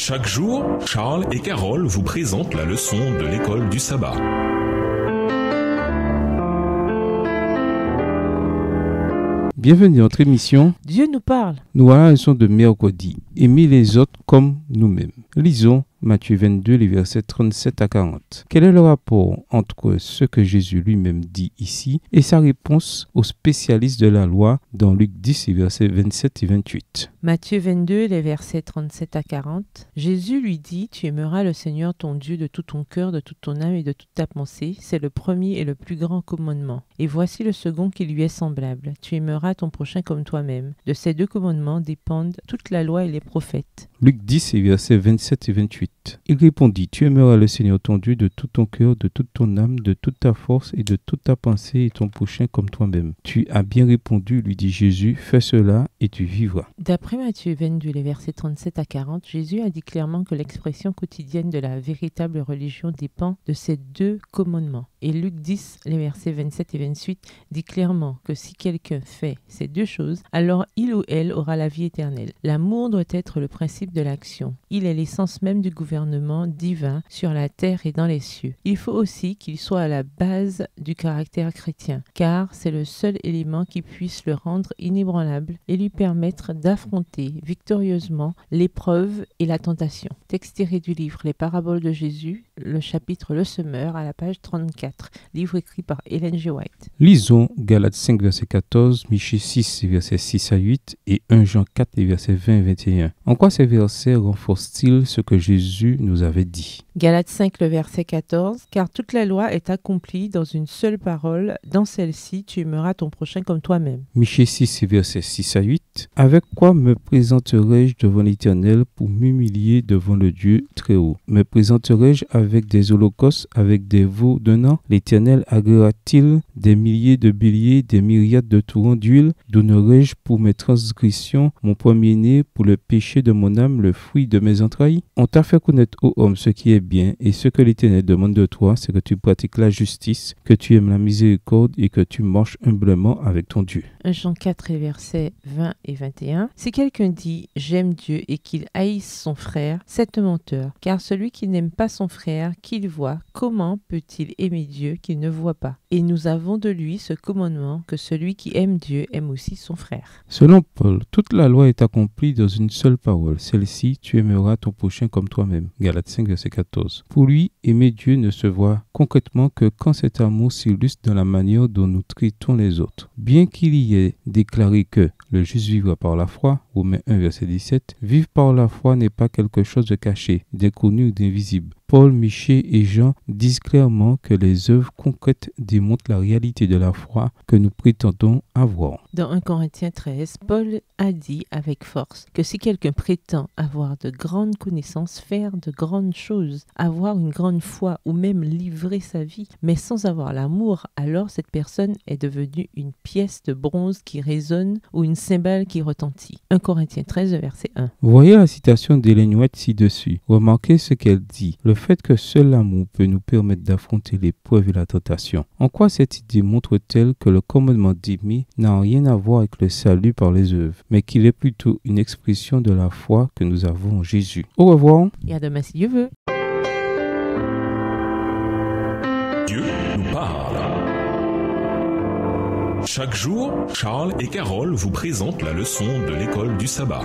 Chaque jour, Charles et Carole vous présentent la leçon de l'école du sabbat. Bienvenue dans notre émission. Dieu nous parle. Nous voilà à la leçon de mercredi. Aimer les autres comme nous-mêmes. Lisons Matthieu 22, les versets 37 à 40. Quel est le rapport entre ce que Jésus lui-même dit ici et sa réponse aux spécialistes de la loi dans Luc 10, les versets 27 et 28? Matthieu 22, les versets 37 à 40. Jésus lui dit, tu aimeras le Seigneur ton Dieu de tout ton cœur, de toute ton âme et de toute ta pensée. C'est le premier et le plus grand commandement. Et voici le second qui lui est semblable. Tu aimeras ton prochain comme toi-même. De ces deux commandements dépendent toute la loi et les prophètes. Luc 10, les versets 27 et 28. Il répondit, tu aimeras le Seigneur ton Dieu de tout ton cœur, de toute ton âme, de toute ta force et de toute ta pensée et ton prochain comme toi-même. Tu as bien répondu, lui dit Jésus, fais cela et tu vivras. D'après Matthieu 22, les versets 37 à 40, Jésus a dit clairement que l'expression quotidienne de la véritable religion dépend de ces deux commandements. Et Luc 10, les versets 27 et 28, dit clairement que si quelqu'un fait ces deux choses, alors il ou elle aura la vie éternelle. L'amour doit être le principe de l'action. Il est l'essence même du gouvernement divin sur la terre et dans les cieux. Il faut aussi qu'il soit à la base du caractère chrétien, car c'est le seul élément qui puisse le rendre inébranlable et lui permettre d'affronter victorieusement l'épreuve et la tentation. Texte tiré du livre Les Paraboles de Jésus, le chapitre Le Semeur, à la page 34, livre écrit par Ellen G. White. Lisons Galates 5, verset 14, Michée 6, versets 6 à 8 et 1 Jean 4, versets 20 et 21. En quoi ces versets renforcent-ils ce que Jésus nous avait dit? Galates 5, le verset 14. Car toute la loi est accomplie dans une seule parole. Dans celle-ci, tu aimeras ton prochain comme toi-même. Michée 6, versets 6 à 8. Avec quoi me présenterai-je devant l'Éternel pour m'humilier devant le Dieu très haut? Me présenterai-je avec des holocaustes, avec des veaux d'un an? L'Éternel agréera-t-il des milliers de béliers, des myriades de torrents d'huile? Donnerai-je pour mes transgressions mon premier-né, pour le péché de mon âme, le fruit de mes entrailles? On t'a fait connaître, ô homme, ce qui est bien, et ce que l'Éternel demande de toi, c'est que tu pratiques la justice, que tu aimes la miséricorde et que tu marches humblement avec ton Dieu. 1 Jean 4, versets 20 et 21. Si quelqu'un dit « j'aime Dieu » et qu'il haïsse son frère, c'est un menteur. Car celui qui n'aime pas son frère qu'il voit, comment peut-il aimer Dieu qu'il ne voit pas? Et nous avons de lui ce commandement que celui qui aime Dieu aime aussi son frère. Selon Paul, toute la loi est accomplie dans une seule parole. Celle-ci, tu aimeras ton prochain comme toi-même. Galates 5, verset 14. Pour lui, aimer Dieu ne se voit concrètement que quand cet amour s'illustre dans la manière dont nous traitons les autres. Bien qu'il y ait déclaré que le juste vivra par la foi, Romains 1, verset 17, vivre par la foi n'est pas quelque chose de caché, d'inconnu ou d'invisible. Paul, Michée et Jean disent clairement que les œuvres concrètes démontrent la réalité de la foi que nous prétendons avoir. Dans 1 Corinthiens 13, Paul a dit avec force que si quelqu'un prétend avoir de grandes connaissances, faire de grandes choses, avoir une grande foi ou même livrer sa vie, mais sans avoir l'amour, alors cette personne est devenue une pièce de bronze qui résonne ou une cymbale qui retentit. 1 Corinthiens 13, verset 1. Voyez la citation d'Ellen White ci-dessus. Remarquez ce qu'elle dit. Le fait que seul l'amour peut nous permettre d'affronter l'épreuve et la tentation. En quoi cette idée montre-t-elle que le commandement d'aimer n'a rien à voir avec le salut par les œuvres, mais qu'il est plutôt une expression de la foi que nous avons en Jésus? Au revoir. Et à demain si Dieu veut. Dieu nous parle. Chaque jour, Charles et Carole vous présentent la leçon de l'école du sabbat.